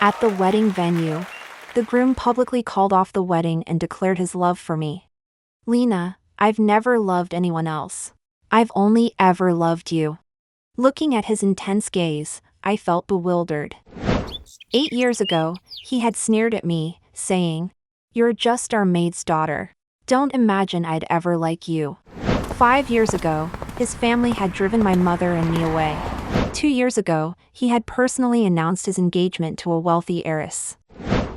At the wedding venue, the groom publicly called off the wedding and declared his love for me. Lena, I've never loved anyone else. I've only ever loved you. Looking at his intense gaze, I felt bewildered. 8 years ago, he had sneered at me, saying, "You're just our maid's daughter. Don't imagine I'd ever like you." 5 years ago, his family had driven my mother and me away. 2 years ago, he had personally announced his engagement to a wealthy heiress.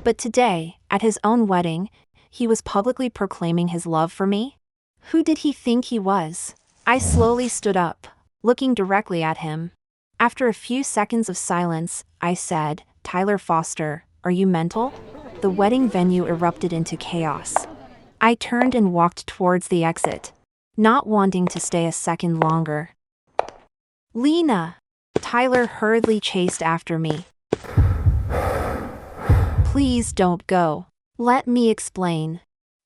But today, at his own wedding, he was publicly proclaiming his love for me? Who did he think he was? I slowly stood up, looking directly at him. After a few seconds of silence, I said, "Tyler Foster, are you mental?" The wedding venue erupted into chaos. I turned and walked towards the exit, not wanting to stay a second longer. "Lena!" Tyler hurriedly chased after me. "Please don't go. Let me explain."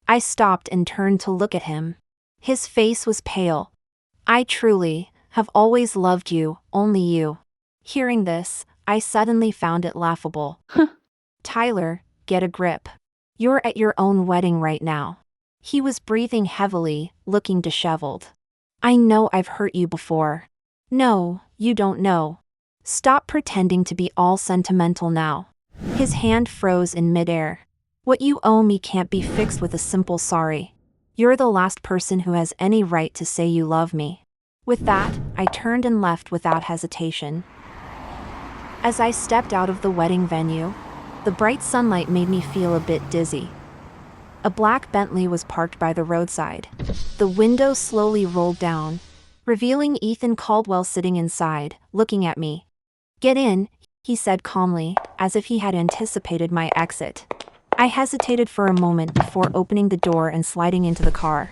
I stopped and turned to look at him. His face was pale. "I truly have always loved you, only you." Hearing this, I suddenly found it laughable. "Tyler, get a grip. You're at your own wedding right now." He was breathing heavily, looking disheveled. "I know I've hurt you before." "No, you don't know. Stop pretending to be all sentimental now." His hand froze in midair. "What you owe me can't be fixed with a simple sorry. You're the last person who has any right to say you love me." With that, I turned and left without hesitation. As I stepped out of the wedding venue, the bright sunlight made me feel a bit dizzy. A black Bentley was parked by the roadside. The window slowly rolled down, revealing Ethan Caldwell sitting inside, looking at me. "Get in," he said calmly, as if he had anticipated my exit. I hesitated for a moment before opening the door and sliding into the car.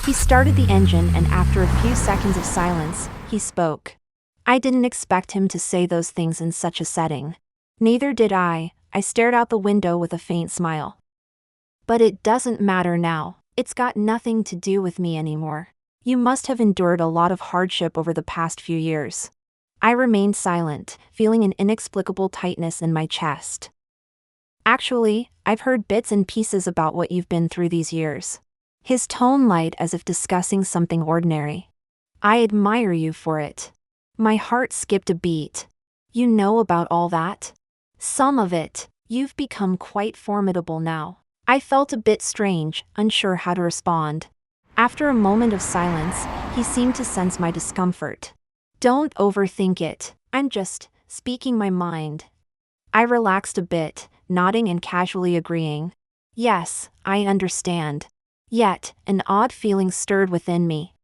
He started the engine, and after a few seconds of silence, he spoke. I didn't expect him to say those things in such a setting. Neither did I stared out the window with a faint smile. "But it doesn't matter now. It's got nothing to do with me anymore. You must have endured a lot of hardship over the past few years." I remained silent, feeling an inexplicable tightness in my chest. "Actually, I've heard bits and pieces about what you've been through these years." His tone light as if discussing something ordinary. "I admire you for it." My heart skipped a beat. "You know about all that?" "Some of it. You've become quite formidable now." I felt a bit strange, unsure how to respond. After a moment of silence, he seemed to sense my discomfort. "Don't overthink it. I'm just speaking my mind." I relaxed a bit, nodding and casually agreeing. "Yes, I understand." Yet, an odd feeling stirred within me.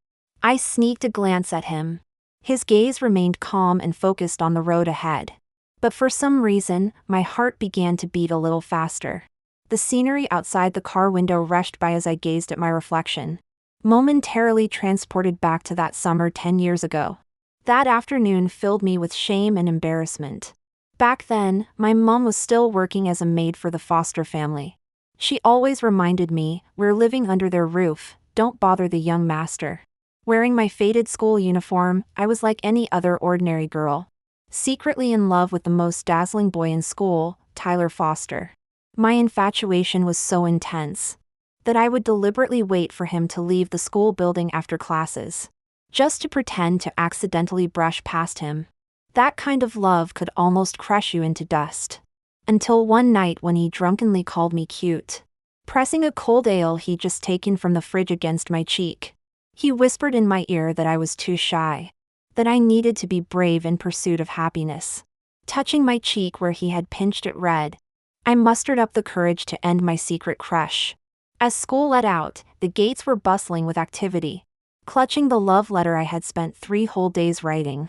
I sneaked a glance at him. His gaze remained calm and focused on the road ahead. But for some reason, my heart began to beat a little faster. The scenery outside the car window rushed by as I gazed at my reflection, momentarily transported back to that summer 10 years ago. That afternoon filled me with shame and embarrassment. Back then, my mom was still working as a maid for the Foster family. She always reminded me, "We're living under their roof, don't bother the young master." Wearing my faded school uniform, I was like any other ordinary girl, secretly in love with the most dazzling boy in school, Tyler Foster. My infatuation was so intense that I would deliberately wait for him to leave the school building after classes, just to pretend to accidentally brush past him. That kind of love could almost crush you into dust. Until one night when he drunkenly called me cute, pressing a cold ale he'd just taken from the fridge against my cheek. He whispered in my ear that I was too shy, that I needed to be brave in pursuit of happiness. Touching my cheek where he had pinched it red, I mustered up the courage to end my secret crush. As school let out, the gates were bustling with activity. Clutching the love letter I had spent 3 whole days writing,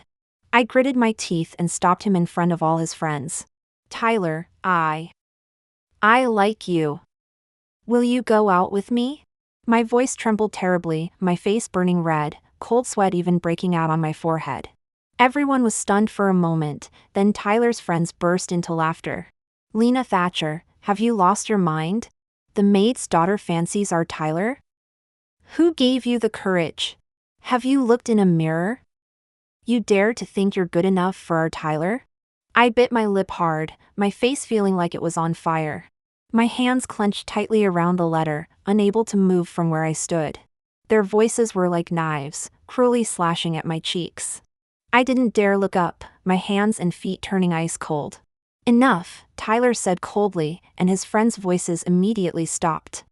I gritted my teeth and stopped him in front of all his friends. "Tyler, I like you. Will you go out with me?" My voice trembled terribly, my face burning red, cold sweat even breaking out on my forehead. Everyone was stunned for a moment, then Tyler's friends burst into laughter. "Lena Thatcher, have you lost your mind? The maid's daughter fancies our Tyler? Who gave you the courage? Have you looked in a mirror? You dare to think you're good enough for our Tyler?" I bit my lip hard, my face feeling like it was on fire. My hands clenched tightly around the letter, unable to move from where I stood. Their voices were like knives, cruelly slashing at my cheeks. I didn't dare look up, my hands and feet turning ice cold. "Enough," Tyler said coldly, and his friends' voices immediately stopped.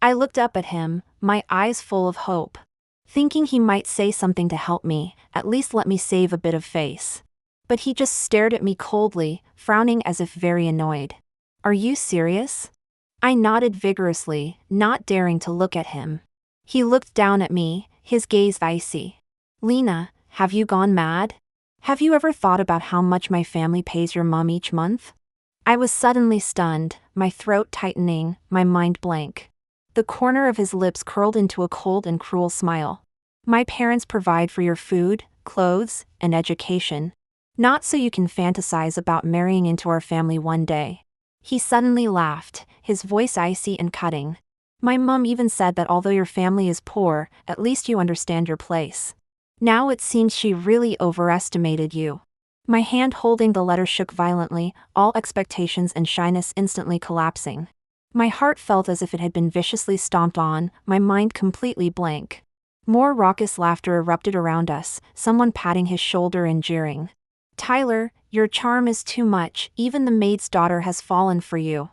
I looked up at him, my eyes full of hope. Thinking he might say something to help me, at least let me save a bit of face. But he just stared at me coldly, frowning as if very annoyed. "Are you serious?" I nodded vigorously, not daring to look at him. He looked down at me, his gaze icy. "Lena, have you gone mad? Have you ever thought about how much my family pays your mom each month?" I was suddenly stunned, my throat tightening, my mind blank. The corner of his lips curled into a cold and cruel smile. "My parents provide for your food, clothes, and education. Not so you can fantasize about marrying into our family one day." He suddenly laughed, his voice icy and cutting. "My mom even said that although your family is poor, at least you understand your place. Now it seems she really overestimated you." My hand holding the letter shook violently, all expectations and shyness instantly collapsing. My heart felt as if it had been viciously stomped on, my mind completely blank. More raucous laughter erupted around us, someone patting his shoulder and jeering. "Tyler, your charm is too much, even the maid's daughter has fallen for you."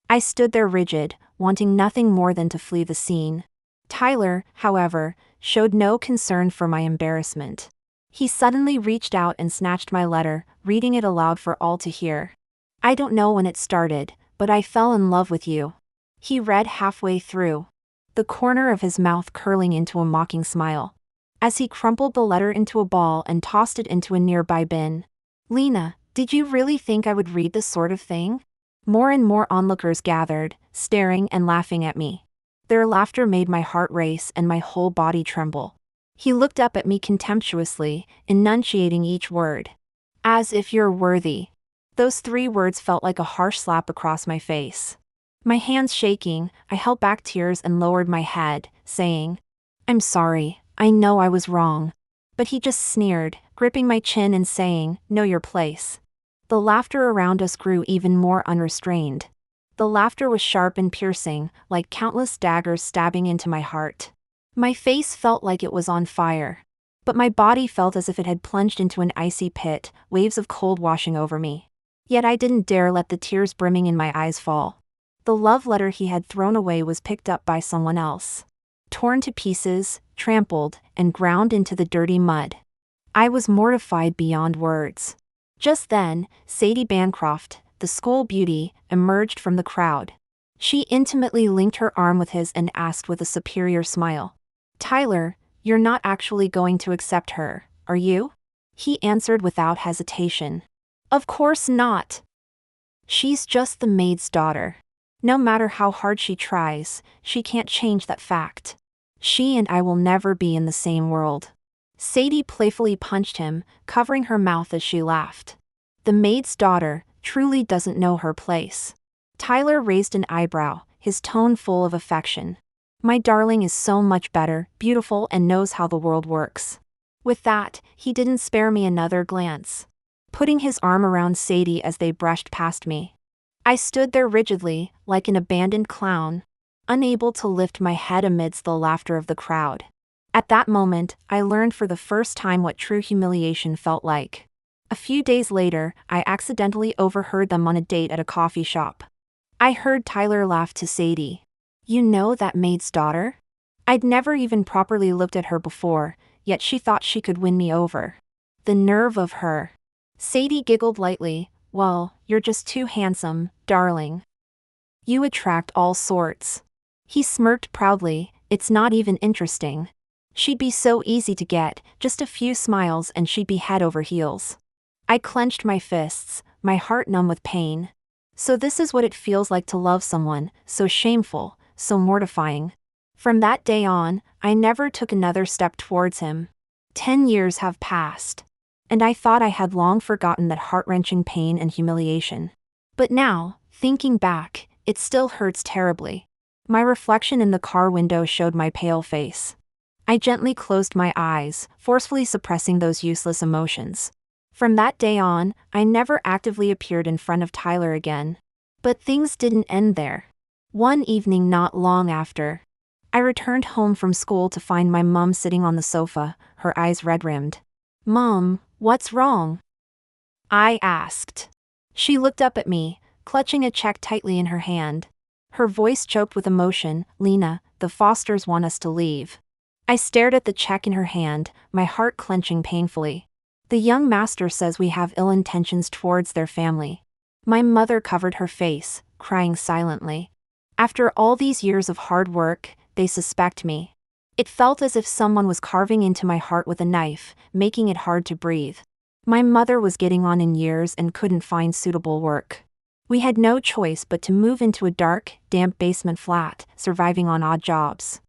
I stood there rigid, wanting nothing more than to flee the scene. Tyler, however, showed no concern for my embarrassment. He suddenly reached out and snatched my letter, reading it aloud for all to hear. "I don't know when it started, but I fell in love with you." He read halfway through, the corner of his mouth curling into a mocking smile. As he crumpled the letter into a ball and tossed it into a nearby bin. "Lena, did you really think I would read this sort of thing?" More and more onlookers gathered, staring and laughing at me. Their laughter made my heart race and my whole body tremble. He looked up at me contemptuously, enunciating each word. "As if you're worthy." Those 3 words felt like a harsh slap across my face. My hands shaking, I held back tears and lowered my head, saying, "I'm sorry, I know I was wrong." But he just sneered, gripping my chin and saying, "Know your place." The laughter around us grew even more unrestrained. The laughter was sharp and piercing, like countless daggers stabbing into my heart. My face felt like it was on fire. But my body felt as if it had plunged into an icy pit, waves of cold washing over me. Yet I didn't dare let the tears brimming in my eyes fall. The love letter he had thrown away was picked up by someone else. Torn to pieces, trampled, and ground into the dirty mud. I was mortified beyond words. Just then, Sadie Bancroft, the school beauty, emerged from the crowd. She intimately linked her arm with his and asked with a superior smile, "Tyler, you're not actually going to accept her, are you?" He answered without hesitation, "Of course not. She's just the maid's daughter. No matter how hard she tries, she can't change that fact. She and I will never be in the same world." Sadie playfully punched him, covering her mouth as she laughed. "The maid's daughter truly doesn't know her place." Tyler raised an eyebrow, his tone full of affection. "My darling is so much better, beautiful, and knows how the world works." With that, he didn't spare me another glance, putting his arm around Sadie as they brushed past me. I stood there rigidly, like an abandoned clown, unable to lift my head amidst the laughter of the crowd. At that moment, I learned for the first time what true humiliation felt like. A few days later, I accidentally overheard them on a date at a coffee shop. I heard Tyler laugh to Sadie. "You know that maid's daughter?" I'd never even properly looked at her before, yet she thought she could win me over. The nerve of her. Sadie giggled lightly. "Well, you're just too handsome, darling. You attract all sorts." He smirked proudly. "It's not even interesting. She'd be so easy to get, just a few smiles and she'd be head over heels." I clenched my fists, my heart numb with pain. So this is what it feels like to love someone, so shameful, so mortifying. From that day on, I never took another step towards him. 10 years have passed. And I thought I had long forgotten that heart-wrenching pain and humiliation. But now, thinking back, it still hurts terribly. My reflection in the car window showed my pale face. I gently closed my eyes, forcefully suppressing those useless emotions. From that day on, I never actively appeared in front of Tyler again. But things didn't end there. One evening not long after, I returned home from school to find my mom sitting on the sofa, her eyes red-rimmed. "Mom, what's wrong?" I asked. She looked up at me, clutching a check tightly in her hand. Her voice choked with emotion. "Lena, the Fosters want us to leave." I stared at the check in her hand, my heart clenching painfully. "The young master says we have ill intentions towards their family." My mother covered her face, crying silently. "After all these years of hard work, they suspect me." It felt as if someone was carving into my heart with a knife, making it hard to breathe. My mother was getting on in years and couldn't find suitable work. We had no choice but to move into a dark, damp basement flat, surviving on odd jobs.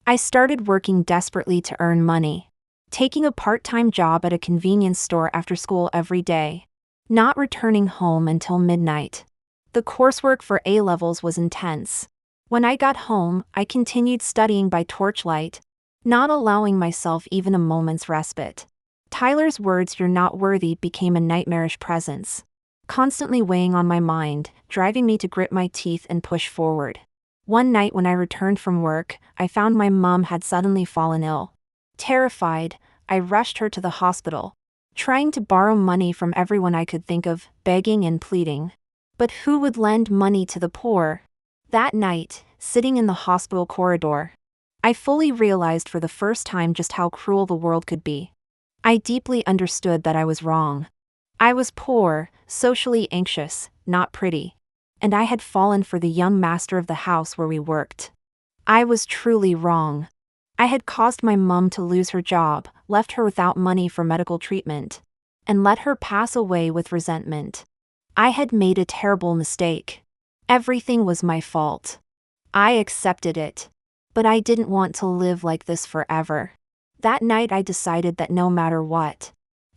I started working desperately to earn money. Taking a part-time job at a convenience store after school every day. Not returning home until midnight. The coursework for A-levels was intense. When I got home, I continued studying by torchlight, not allowing myself even a moment's respite. Tyler's words, "You're not worthy," became a nightmarish presence, constantly weighing on my mind, driving me to grit my teeth and push forward. One night when I returned from work, I found my mom had suddenly fallen ill. Terrified, I rushed her to the hospital, trying to borrow money from everyone I could think of, begging and pleading. But who would lend money to the poor? That night, sitting in the hospital corridor, I fully realized for the first time just how cruel the world could be. I deeply understood that I was wrong. I was poor, socially anxious, not pretty. And I had fallen for the young master of the house where we worked. I was truly wrong. I had caused my mum to lose her job, left her without money for medical treatment, and let her pass away with resentment. I had made a terrible mistake. Everything was my fault. I accepted it. But I didn't want to live like this forever. That night I decided that no matter what,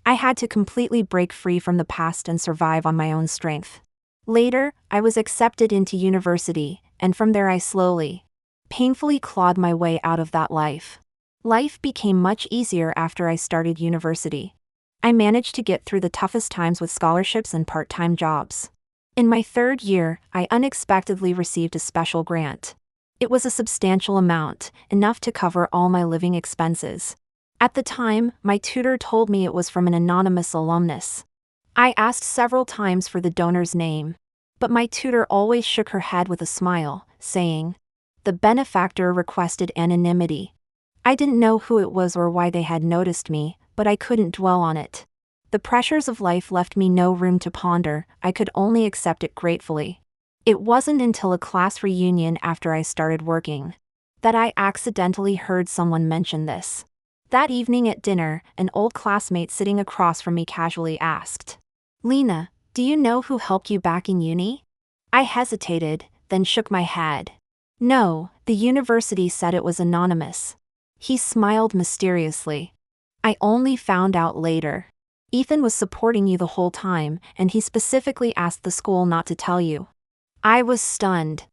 I had to completely break free from the past and survive on my own strength. Later, I was accepted into university, and from there I slowly, painfully clawed my way out of that life. Life became much easier after I started university. I managed to get through the toughest times with scholarships and part-time jobs. In my third year, I unexpectedly received a special grant. It was a substantial amount, enough to cover all my living expenses. At the time, my tutor told me it was from an anonymous alumnus. I asked several times for the donor's name, but my tutor always shook her head with a smile, saying, "The benefactor requested anonymity." I didn't know who it was or why they had noticed me, but I couldn't dwell on it. The pressures of life left me no room to ponder, I could only accept it gratefully. It wasn't until a class reunion after I started working that I accidentally heard someone mention this. That evening at dinner, an old classmate sitting across from me casually asked, "Lena, do you know who helped you back in uni?" I hesitated, then shook my head. "No, the university said it was anonymous." He smiled mysteriously. "I only found out later. Ethan was supporting you the whole time, and he specifically asked the school not to tell you." I was stunned.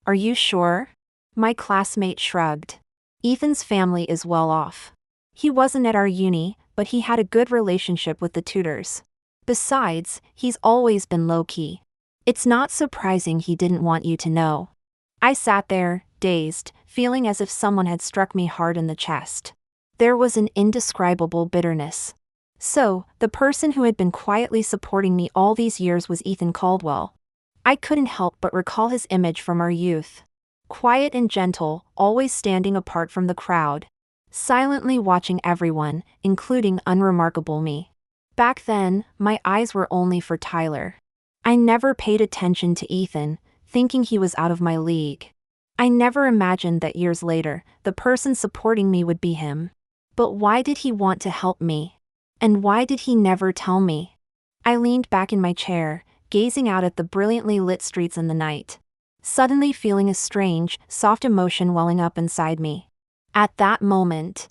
"Are you sure?" My classmate shrugged. "Ethan's family is well off. He wasn't at our uni, but he had a good relationship with the tutors. Besides, he's always been low-key. It's not surprising he didn't want you to know." I sat there, dazed, feeling as if someone had struck me hard in the chest. There was an indescribable bitterness. So, the person who had been quietly supporting me all these years was Ethan Caldwell. I couldn't help but recall his image from our youth. Quiet and gentle, always standing apart from the crowd, silently watching everyone, including unremarkable me. Back then, my eyes were only for Tyler. I never paid attention to Ethan, thinking he was out of my league. I never imagined that years later, the person supporting me would be him. But why did he want to help me? And why did he never tell me? I leaned back in my chair, gazing out at the brilliantly lit streets in the night, suddenly feeling a strange, soft emotion welling up inside me. At that moment,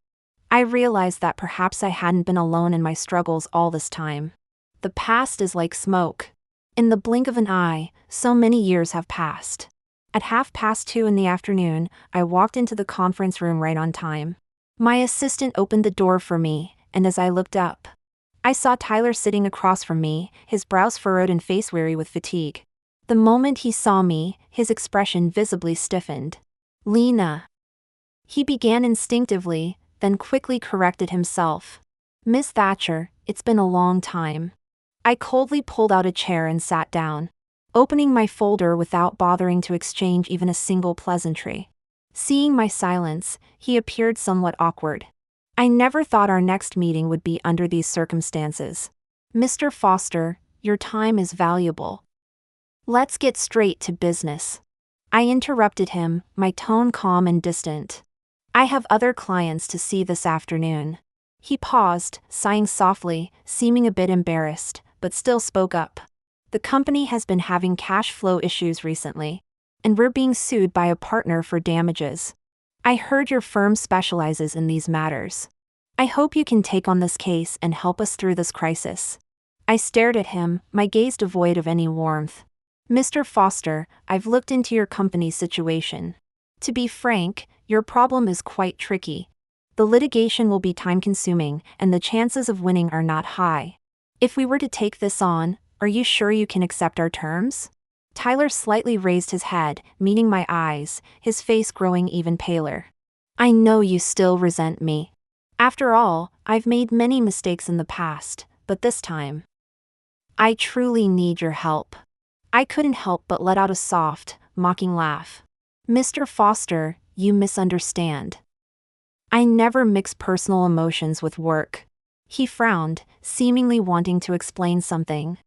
I realized that perhaps I hadn't been alone in my struggles all this time. The past is like smoke. In the blink of an eye, so many years have passed. At 2:30 in the afternoon, I walked into the conference room right on time. My assistant opened the door for me, and as I looked up, I saw Tyler sitting across from me, his brows furrowed and face weary with fatigue. The moment he saw me, his expression visibly stiffened. Lena. He began instinctively, then quickly corrected himself. Miss Thatcher, it's been a long time. I coldly pulled out a chair and sat down, opening my folder without bothering to exchange even a single pleasantry. Seeing my silence, he appeared somewhat awkward. I never thought our next meeting would be under these circumstances. Mr. Foster, your time is valuable. Let's get straight to business. I interrupted him, my tone calm and distant. I have other clients to see this afternoon. He paused, sighing softly, seeming a bit embarrassed, but still spoke up. The company has been having cash flow issues recently, and we're being sued by a partner for damages. I heard your firm specializes in these matters. I hope you can take on this case and help us through this crisis. I stared at him, my gaze devoid of any warmth. Mr. Foster, I've looked into your company's situation. To be frank, your problem is quite tricky. The litigation will be time-consuming, and the chances of winning are not high. If we were to take this on, are you sure you can accept our terms? Tyler slightly raised his head, meeting my eyes, his face growing even paler. I know you still resent me. After all, I've made many mistakes in the past, but this time, I truly need your help. I couldn't help but let out a soft, mocking laugh. Mr. Foster, you misunderstand. I never mix personal emotions with work. He frowned, seemingly wanting to explain something.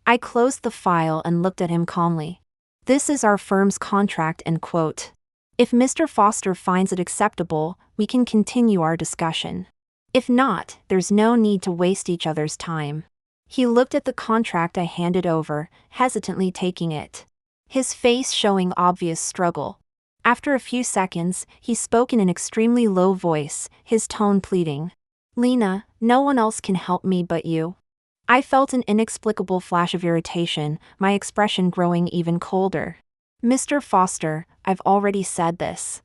I closed the file and looked at him calmly. This is our firm's contract and quote. If Mr. Foster finds it acceptable, we can continue our discussion. If not, there's no need to waste each other's time. He looked at the contract I handed over, hesitantly taking it. His face showing obvious struggle. After a few seconds, he spoke in an extremely low voice, his tone pleading. Lena, no one else can help me but you. I felt an inexplicable flash of irritation, my expression growing even colder. Mr. Foster, I've already said this.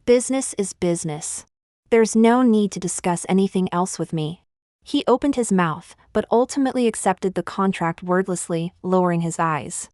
Business is business. There's no need to discuss anything else with me. He opened his mouth, but ultimately accepted the contract wordlessly, lowering his eyes.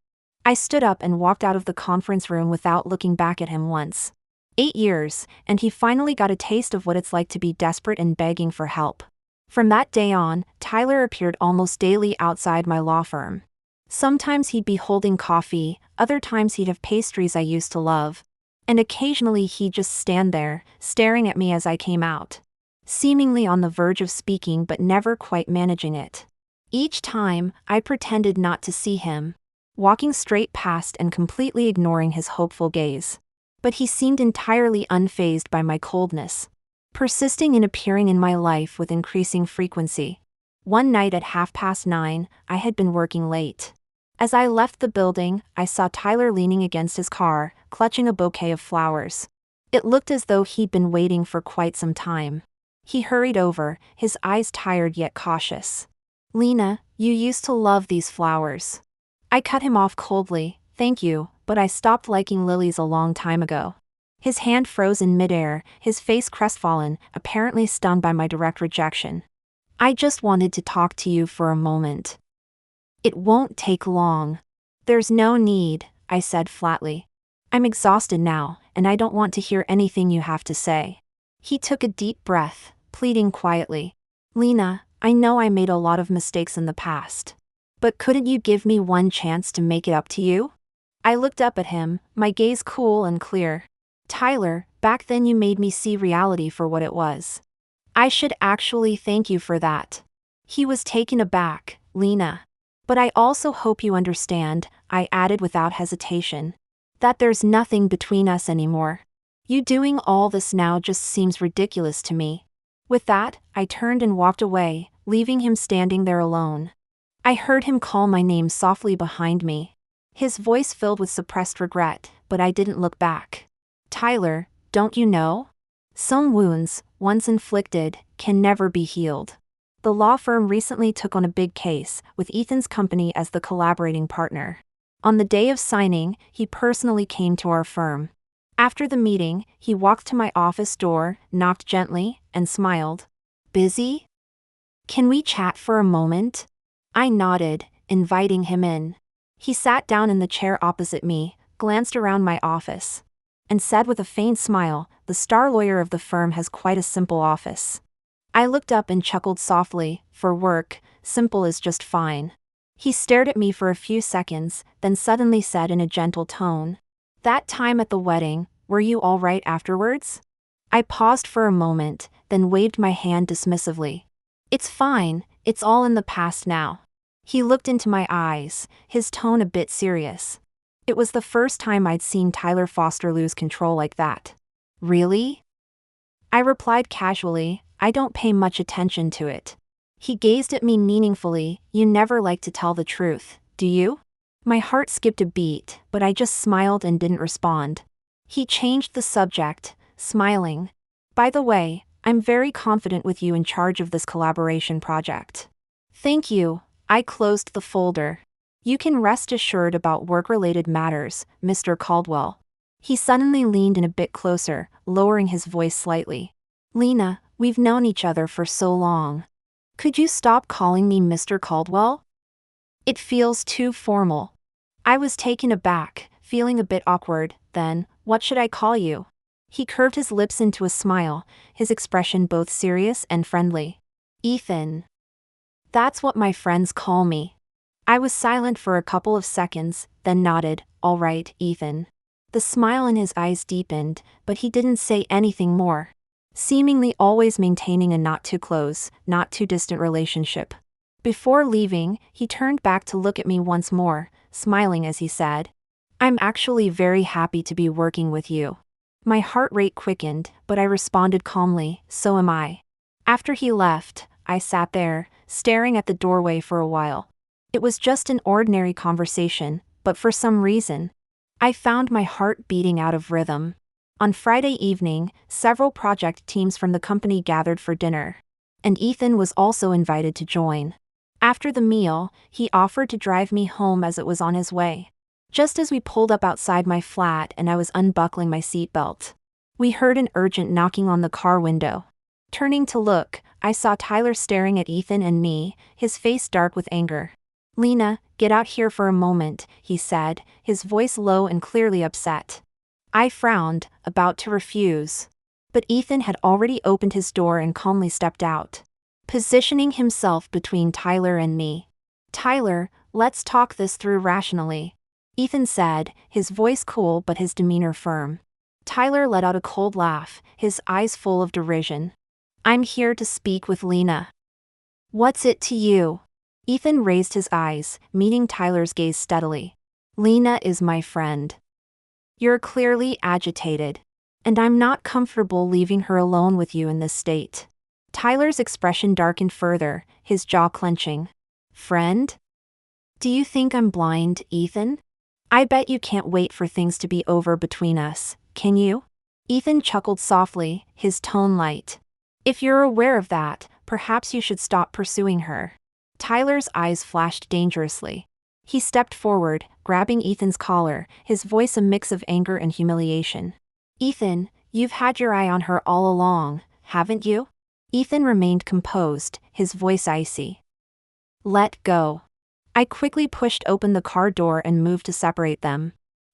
I stood up and walked out of the conference room without looking back at him once. 8 years, and he finally got a taste of what it's like to be desperate and begging for help. From that day on, Tyler appeared almost daily outside my law firm. Sometimes he'd be holding coffee, other times he'd have pastries I used to love, and occasionally he'd just stand there, staring at me as I came out, seemingly on the verge of speaking but never quite managing it. Each time, I pretended not to see him, walking straight past and completely ignoring his hopeful gaze. But he seemed entirely unfazed by my coldness, persisting in appearing in my life with increasing frequency. One night at 9:30, I had been working late. As I left the building, I saw Tyler leaning against his car, clutching a bouquet of flowers. It looked as though he'd been waiting for quite some time. He hurried over, his eyes tired yet cautious. Lena, you used to love these flowers. I cut him off coldly, thank you, but I stopped liking lilies a long time ago. His hand froze in midair, his face crestfallen, apparently stunned by my direct rejection. I just wanted to talk to you for a moment. It won't take long. There's no need, I said flatly. I'm exhausted now, and I don't want to hear anything you have to say. He took a deep breath, pleading quietly. Lena, I know I made a lot of mistakes in the past. But couldn't you give me one chance to make it up to you? I looked up at him, my gaze cool and clear. Tyler, back then you made me see reality for what it was. I should actually thank you for that. He was taken aback. Lena. But I also hope you understand, I added without hesitation, that there's nothing between us anymore. You doing all this now just seems ridiculous to me. With that, I turned and walked away, leaving him standing there alone. I heard him call my name softly behind me. His voice filled with suppressed regret, but I didn't look back. Tyler, don't you know? Some wounds, once inflicted, can never be healed. The law firm recently took on a big case, with Ethan's company as the collaborating partner. On the day of signing, he personally came to our firm. After the meeting, he walked to my office door, knocked gently, and smiled. Busy? Can we chat for a moment? I nodded, inviting him in. He sat down in the chair opposite me, glanced around my office, and said with a faint smile, "The star lawyer of the firm has quite a simple office." I looked up and chuckled softly. For work, simple is just fine. He stared at me for a few seconds, then suddenly said in a gentle tone, "That time at the wedding, were you all right afterwards?" I paused for a moment, then waved my hand dismissively. "It's fine, it's all in the past now." He looked into my eyes, his tone a bit serious. It was the first time I'd seen Tyler Foster lose control like that. "Really?" I replied casually, "I don't pay much attention to it." He gazed at me meaningfully. "You never like to tell the truth, do you?" My heart skipped a beat, but I just smiled and didn't respond. He changed the subject, smiling. "By the way, I'm very confident with you in charge of this collaboration project." "Thank you." I closed the folder. "You can rest assured about work-related matters, Mr. Caldwell." He suddenly leaned in a bit closer, lowering his voice slightly. "Lena, we've known each other for so long. Could you stop calling me Mr. Caldwell? It feels too formal." I was taken aback, feeling a bit awkward. "Then, what should I call you?" He curved his lips into a smile, his expression both serious and friendly. "Ethan. That's what my friends call me." I was silent for a couple of seconds, then nodded. "All right, Ethan." The smile in his eyes deepened, but he didn't say anything more, seemingly always maintaining a not too close, not too distant relationship. Before leaving, he turned back to look at me once more, smiling as he said, "I'm actually very happy to be working with you." My heart rate quickened, but I responded calmly, "So am I." After he left, I sat there, staring at the doorway for a while. It was just an ordinary conversation, but for some reason, I found my heart beating out of rhythm. On Friday evening, several project teams from the company gathered for dinner, and Ethan was also invited to join. After the meal, he offered to drive me home as it was on his way. Just as we pulled up outside my flat and I was unbuckling my seatbelt, we heard an urgent knocking on the car window. Turning to look, I saw Tyler staring at Ethan and me, his face dark with anger. "Lena, get out here for a moment," he said, his voice low and clearly upset. I frowned, about to refuse. But Ethan had already opened his door and calmly stepped out, positioning himself between Tyler and me. "Tyler, let's talk this through rationally," Ethan said, his voice cool but his demeanor firm. Tyler let out a cold laugh, his eyes full of derision. "I'm here to speak with Lena." "What's it to you?" Ethan raised his eyes, meeting Tyler's gaze steadily. "Lena is my friend. You're clearly agitated, and I'm not comfortable leaving her alone with you in this state." Tyler's expression darkened further, his jaw clenching. "Friend? Do you think I'm blind, Ethan? I bet you can't wait for things to be over between us, can you?" Ethan chuckled softly, his tone light. "If you're aware of that, perhaps you should stop pursuing her." Tyler's eyes flashed dangerously. He stepped forward, grabbing Ethan's collar, his voice a mix of anger and humiliation. "Ethan, you've had your eye on her all along, haven't you?" Ethan remained composed, his voice icy. "Let go." I quickly pushed open the car door and moved to separate them.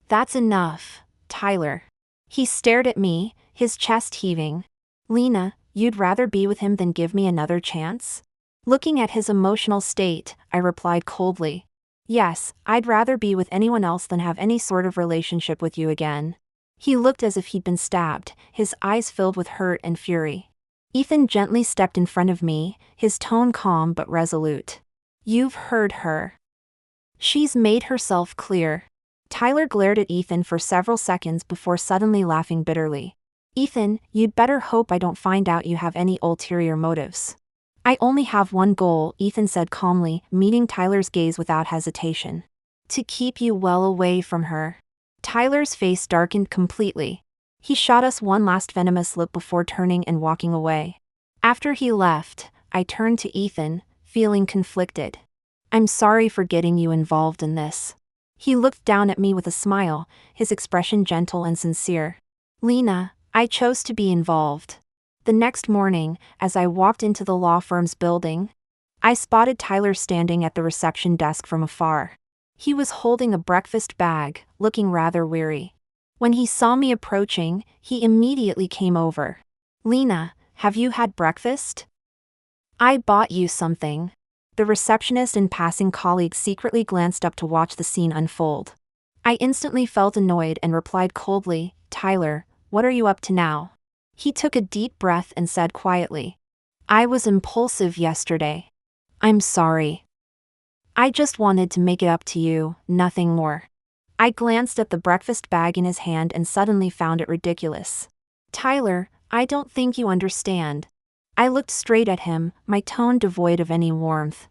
"That's enough, Tyler." He stared at me, his chest heaving. "Lena, you'd rather be with him than give me another chance?" Looking at his emotional state, I replied coldly, "Yes, I'd rather be with anyone else than have any sort of relationship with you again." He looked as if he'd been stabbed, his eyes filled with hurt and fury. Ethan gently stepped in front of me, his tone calm but resolute. "You've heard her. She's made herself clear." Tyler glared at Ethan for several seconds before suddenly laughing bitterly. "Ethan, you'd better hope I don't find out you have any ulterior motives." "I only have one goal," Ethan said calmly, meeting Tyler's gaze without hesitation. "To keep you well away from her." Tyler's face darkened completely. He shot us one last venomous look before turning and walking away. After he left, I turned to Ethan, feeling conflicted. "I'm sorry for getting you involved in this." He looked down at me with a smile, his expression gentle and sincere. "Lena, I chose to be involved." The next morning, as I walked into the law firm's building, I spotted Tyler standing at the reception desk from afar. He was holding a breakfast bag, looking rather weary. When he saw me approaching, he immediately came over. "Lena, have you had breakfast? I bought you something." The receptionist and passing colleagues secretly glanced up to watch the scene unfold. I instantly felt annoyed and replied coldly, "Tyler, what are you up to now?" He took a deep breath and said quietly, "I was impulsive yesterday. I'm sorry. I just wanted to make it up to you, nothing more." I glanced at the breakfast bag in his hand and suddenly found it ridiculous. "Tyler, I don't think you understand." I looked straight at him, my tone devoid of any warmth.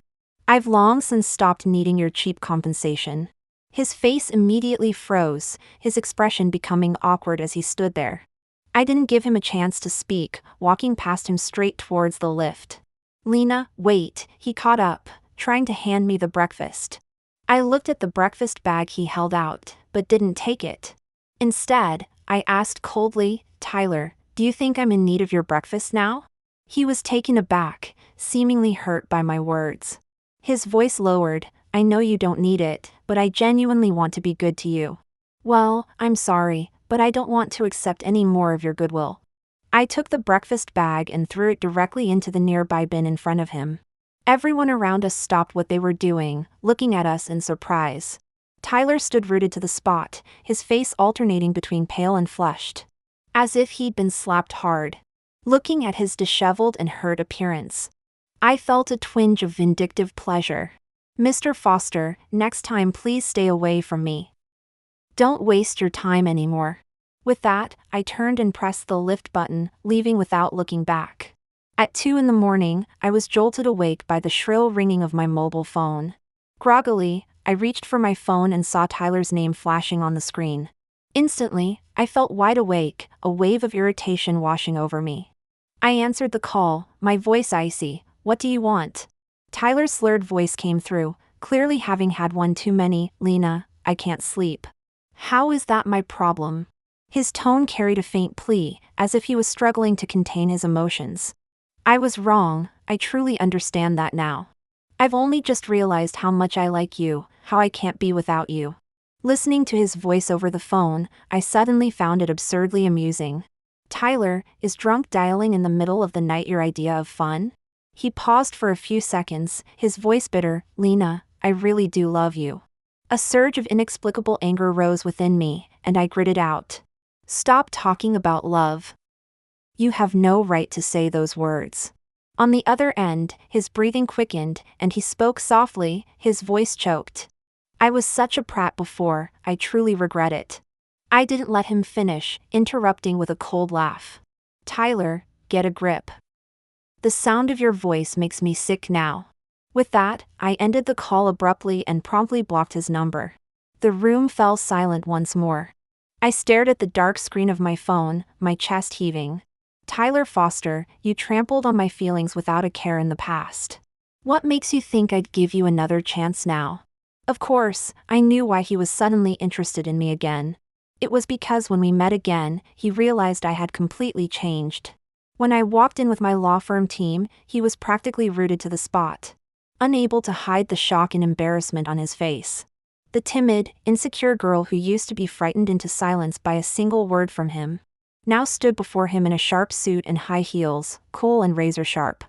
"I've long since stopped needing your cheap compensation." His face immediately froze, his expression becoming awkward as he stood there. I didn't give him a chance to speak, walking past him straight towards the lift. "Lena, wait," he caught up, trying to hand me the breakfast. I looked at the breakfast bag he held out, but didn't take it. Instead, I asked coldly, "Tyler, do you think I'm in need of your breakfast now?" He was taken aback, seemingly hurt by my words. His voice lowered, "I know you don't need it, but I genuinely want to be good to you." "Well, I'm sorry, but I don't want to accept any more of your goodwill." I took the breakfast bag and threw it directly into the nearby bin in front of him. Everyone around us stopped what they were doing, looking at us in surprise. Tyler stood rooted to the spot, his face alternating between pale and flushed, as if he'd been slapped hard. Looking at his disheveled and hurt appearance, I felt a twinge of vindictive pleasure. "Mr. Foster, next time please stay away from me. Don't waste your time anymore." With that, I turned and pressed the lift button, leaving without looking back. At 2 in the morning, I was jolted awake by the shrill ringing of my mobile phone. Groggily, I reached for my phone and saw Tyler's name flashing on the screen. Instantly, I felt wide awake, a wave of irritation washing over me. I answered the call, my voice icy. "What do you want?" Tyler's slurred voice came through, clearly having had one too many. "Lena, I can't sleep." "How is that my problem?" His tone carried a faint plea, as if he was struggling to contain his emotions. I was wrong, I truly understand that now. I've only just realized how much I like you, how I can't be without you. Listening to his voice over the phone, I suddenly found it absurdly amusing. "Tyler, is drunk dialing in the middle of the night your idea of fun?" He paused for a few seconds, his voice bitter. "Lena, I really do love you." A surge of inexplicable anger rose within me, and I gritted out, "Stop talking about love. You have no right to say those words." On the other end, his breathing quickened, and he spoke softly, his voice choked. "I was such a prat before, I truly regret it." I didn't let him finish, interrupting with a cold laugh. "Tyler, get a grip. The sound of your voice makes me sick now." With that, I ended the call abruptly and promptly blocked his number. The room fell silent once more. I stared at the dark screen of my phone, my chest heaving. "Tyler Foster, you trampled on my feelings without a care in the past. What makes you think I'd give you another chance now?" Of course, I knew why he was suddenly interested in me again. It was because when we met again, he realized I had completely changed. When I walked in with my law firm team, he was practically rooted to the spot, unable to hide the shock and embarrassment on his face. The timid, insecure girl who used to be frightened into silence by a single word from him, now stood before him in a sharp suit and high heels, cool and razor sharp.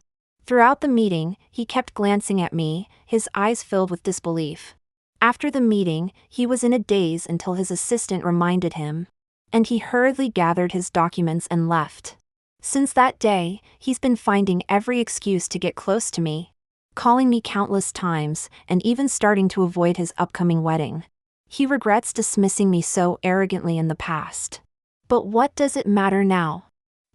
Throughout the meeting, he kept glancing at me, his eyes filled with disbelief. After the meeting, he was in a daze until his assistant reminded him, and he hurriedly gathered his documents and left. Since that day, he's been finding every excuse to get close to me, calling me countless times, and even starting to avoid his upcoming wedding. He regrets dismissing me so arrogantly in the past. But what does it matter now?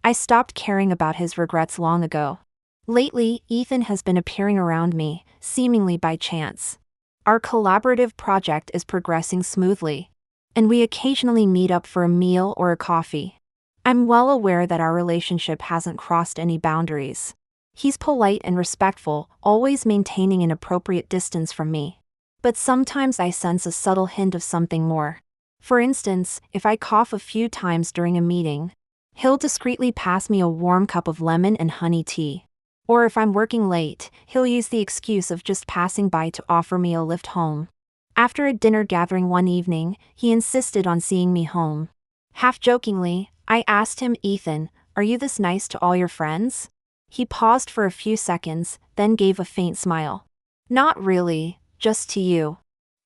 I stopped caring about his regrets long ago. Lately, Ethan has been appearing around me, seemingly by chance. Our collaborative project is progressing smoothly, and we occasionally meet up for a meal or a coffee. I'm well aware that our relationship hasn't crossed any boundaries. He's polite and respectful, always maintaining an appropriate distance from me. But sometimes I sense a subtle hint of something more. For instance, if I cough a few times during a meeting, he'll discreetly pass me a warm cup of lemon and honey tea. Or if I'm working late, he'll use the excuse of just passing by to offer me a lift home. After a dinner gathering one evening, he insisted on seeing me home. Half jokingly, I asked him, "Ethan, are you this nice to all your friends?" He paused for a few seconds, then gave a faint smile. "Not really, just to you."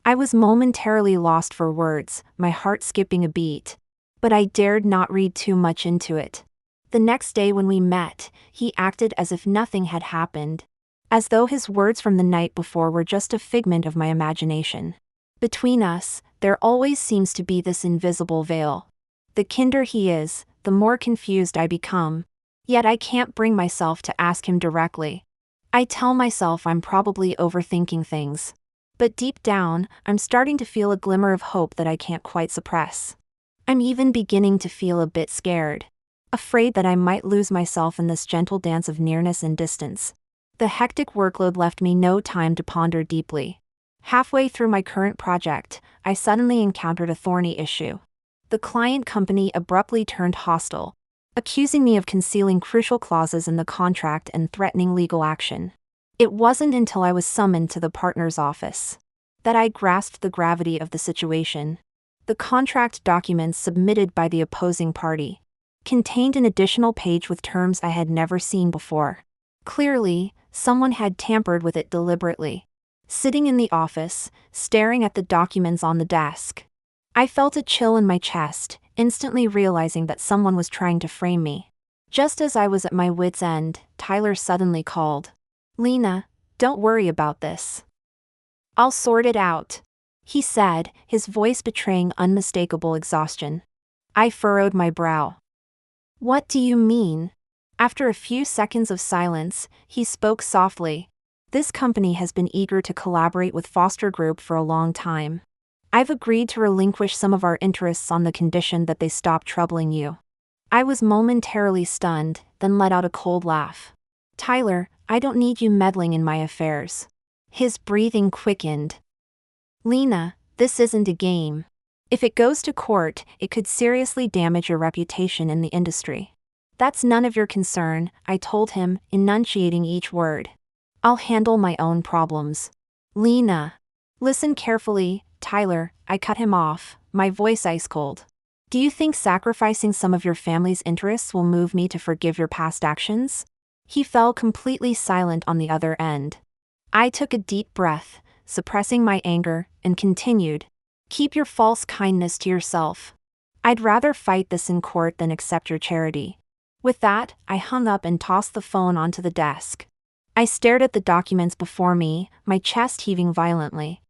I was momentarily lost for words, my heart skipping a beat. But I dared not read too much into it. The next day when we met, he acted as if nothing had happened. As though his words from the night before were just a figment of my imagination. Between us, there always seems to be this invisible veil. The kinder he is, the more confused I become. Yet I can't bring myself to ask him directly. I tell myself I'm probably overthinking things. But deep down, I'm starting to feel a glimmer of hope that I can't quite suppress. I'm even beginning to feel a bit scared. Afraid that I might lose myself in this gentle dance of nearness and distance. The hectic workload left me no time to ponder deeply. Halfway through my current project, I suddenly encountered a thorny issue. The client company abruptly turned hostile, accusing me of concealing crucial clauses in the contract and threatening legal action. It wasn't until I was summoned to the partner's office that I grasped the gravity of the situation. The contract documents submitted by the opposing party contained an additional page with terms I had never seen before. Clearly, someone had tampered with it deliberately. Sitting in the office, staring at the documents on the desk, I felt a chill in my chest, instantly realizing that someone was trying to frame me. Just as I was at my wit's end, Tyler suddenly called. "Lena, don't worry about this. I'll sort it out," he said, his voice betraying unmistakable exhaustion. I furrowed my brow. "What do you mean?" After a few seconds of silence, he spoke softly. "This company has been eager to collaborate with Foster Group for a long time. I've agreed to relinquish some of our interests on the condition that they stop troubling you." I was momentarily stunned, then let out a cold laugh. "Tyler, I don't need you meddling in my affairs." His breathing quickened. "Lena, this isn't a game. If it goes to court, it could seriously damage your reputation in the industry." "That's none of your concern," I told him, enunciating each word. "I'll handle my own problems." "Lena, listen carefully, Tyler," I cut him off, my voice ice cold. "Do you think sacrificing some of your family's interests will move me to forgive your past actions?" He fell completely silent on the other end. I took a deep breath, suppressing my anger, and continued. "Keep your false kindness to yourself. I'd rather fight this in court than accept your charity." With that, I hung up and tossed the phone onto the desk. I stared at the documents before me, my chest heaving violently.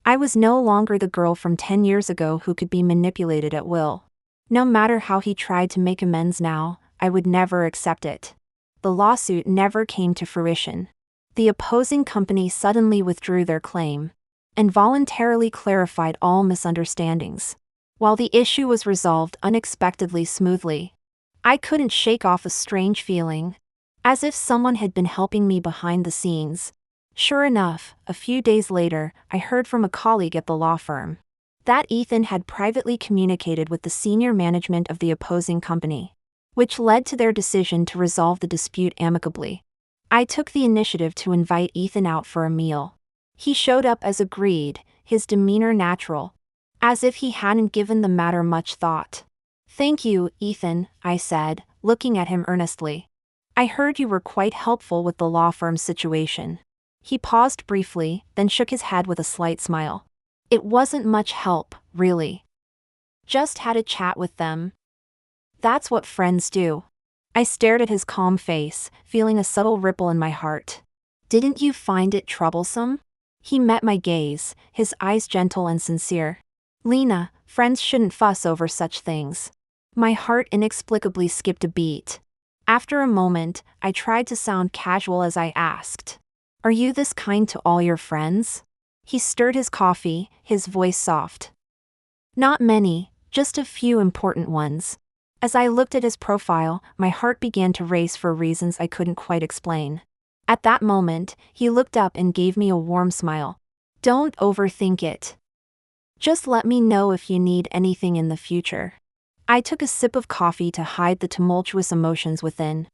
I was no longer the girl from 10 years ago who could be manipulated at will. No matter how he tried to make amends now, I would never accept it. The lawsuit never came to fruition. The opposing company suddenly withdrew their claim and voluntarily clarified all misunderstandings. While the issue was resolved unexpectedly smoothly, I couldn't shake off a strange feeling, as if someone had been helping me behind the scenes. Sure enough, a few days later, I heard from a colleague at the law firm that Ethan had privately communicated with the senior management of the opposing company, which led to their decision to resolve the dispute amicably. I took the initiative to invite Ethan out for a meal. He showed up as agreed, his demeanor natural, as if he hadn't given the matter much thought. "Thank you, Ethan," I said, looking at him earnestly. "I heard you were quite helpful with the law firm's situation." He paused briefly, then shook his head with a slight smile. "It wasn't much help, really. Just had a chat with them. That's what friends do." I stared at his calm face, feeling a subtle ripple in my heart. "Didn't you find it troublesome?" He met my gaze, his eyes gentle and sincere. "Lena, friends shouldn't fuss over such things." My heart inexplicably skipped a beat. After a moment, I tried to sound casual as I asked, "Are you this kind to all your friends?" He stirred his coffee, his voice soft. "Not many, just a few important ones." As I looked at his profile, my heart began to race for reasons I couldn't quite explain. At that moment, he looked up and gave me a warm smile. "Don't overthink it. Just let me know if you need anything in the future." I took a sip of coffee to hide the tumultuous emotions within.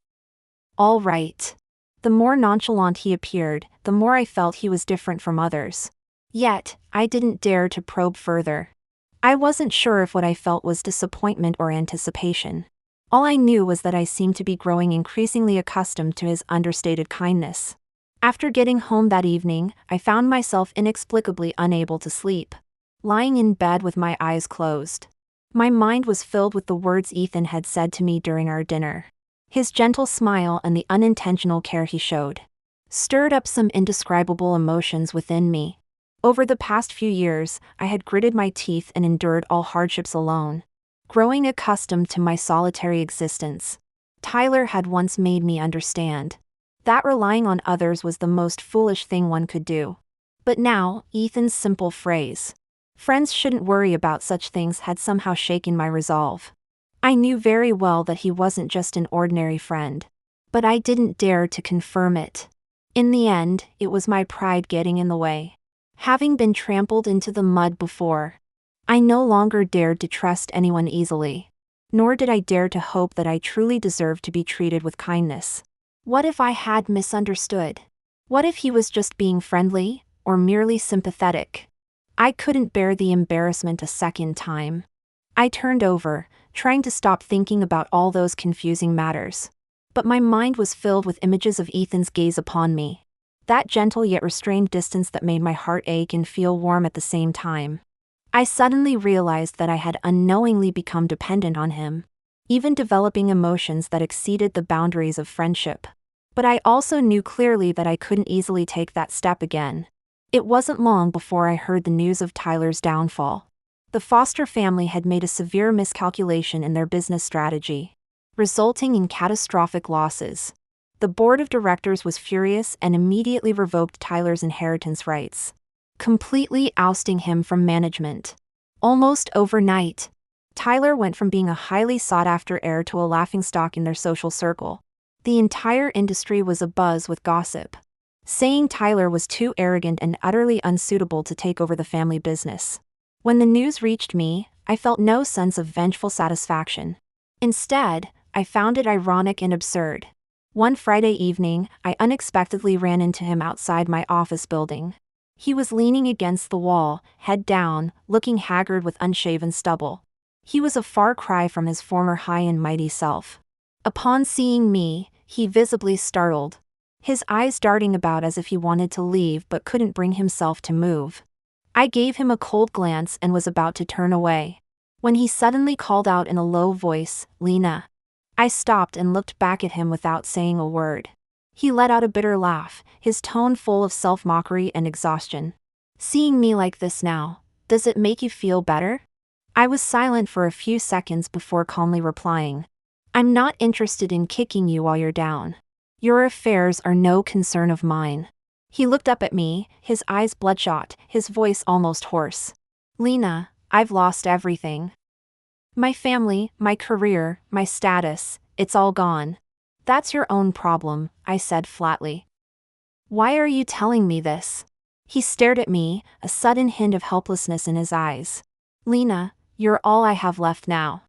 "All right. The more nonchalant he appeared, the more I felt he was different from others. Yet, I didn't dare to probe further. I wasn't sure if what I felt was disappointment or anticipation. All I knew was that I seemed to be growing increasingly accustomed to his understated kindness. After getting home that evening, I found myself inexplicably unable to sleep. Lying in bed with my eyes closed. My mind was filled with the words Ethan had said to me during our dinner. His gentle smile and the unintentional care he showed stirred up some indescribable emotions within me. Over the past few years, I had gritted my teeth and endured all hardships alone, growing accustomed to my solitary existence. Tyler had once made me understand that relying on others was the most foolish thing one could do. But now, Ethan's simple phrase, "Friends shouldn't worry about such things," had somehow shaken my resolve. I knew very well that he wasn't just an ordinary friend, but I didn't dare to confirm it. In the end, it was my pride getting in the way. Having been trampled into the mud before, I no longer dared to trust anyone easily. Nor did I dare to hope that I truly deserved to be treated with kindness. What if I had misunderstood? What if he was just being friendly, or merely sympathetic? I couldn't bear the embarrassment a second time. I turned over, trying to stop thinking about all those confusing matters. But my mind was filled with images of Ethan's gaze upon me. That gentle yet restrained distance that made my heart ache and feel warm at the same time. I suddenly realized that I had unknowingly become dependent on him, even developing emotions that exceeded the boundaries of friendship. But I also knew clearly that I couldn't easily take that step again. It wasn't long before I heard the news of Tyler's downfall. The Foster family had made a severe miscalculation in their business strategy, resulting in catastrophic losses. The board of directors was furious and immediately revoked Tyler's inheritance rights, completely ousting him from management. Almost overnight, Tyler went from being a highly sought-after heir to a laughingstock in their social circle. The entire industry was abuzz with gossip, saying Tyler was too arrogant and utterly unsuitable to take over the family business. When the news reached me, I felt no sense of vengeful satisfaction. Instead, I found it ironic and absurd. One Friday evening, I unexpectedly ran into him outside my office building. He was leaning against the wall, head down, looking haggard with unshaven stubble. He was a far cry from his former high and mighty self. Upon seeing me, he visibly startled, his eyes darting about as if he wanted to leave but couldn't bring himself to move. I gave him a cold glance and was about to turn away, when he suddenly called out in a low voice, "Lena." I stopped and looked back at him without saying a word. He let out a bitter laugh, his tone full of self-mockery and exhaustion. "Seeing me like this now, does it make you feel better?" I was silent for a few seconds before calmly replying, "I'm not interested in kicking you while you're down. Your affairs are no concern of mine." He looked up at me, his eyes bloodshot, his voice almost hoarse. "Lena, I've lost everything. My family, my career, my status, it's all gone." "That's your own problem," I said flatly. "Why are you telling me this?" He stared at me, a sudden hint of helplessness in his eyes. "Lena, you're all I have left now."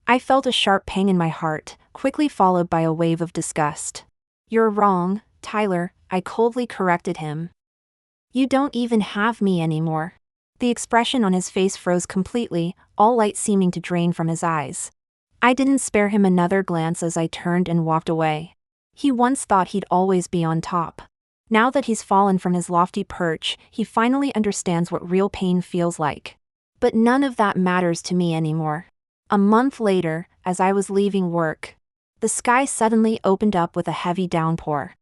I felt a sharp pang in my heart, quickly followed by a wave of disgust. "You're wrong, Tyler," I coldly corrected him. "You don't even have me anymore." The expression on his face froze completely, all light seeming to drain from his eyes. I didn't spare him another glance as I turned and walked away. He once thought he'd always be on top. Now that he's fallen from his lofty perch, he finally understands what real pain feels like. But none of that matters to me anymore. A month later, as I was leaving work, the sky suddenly opened up with a heavy downpour.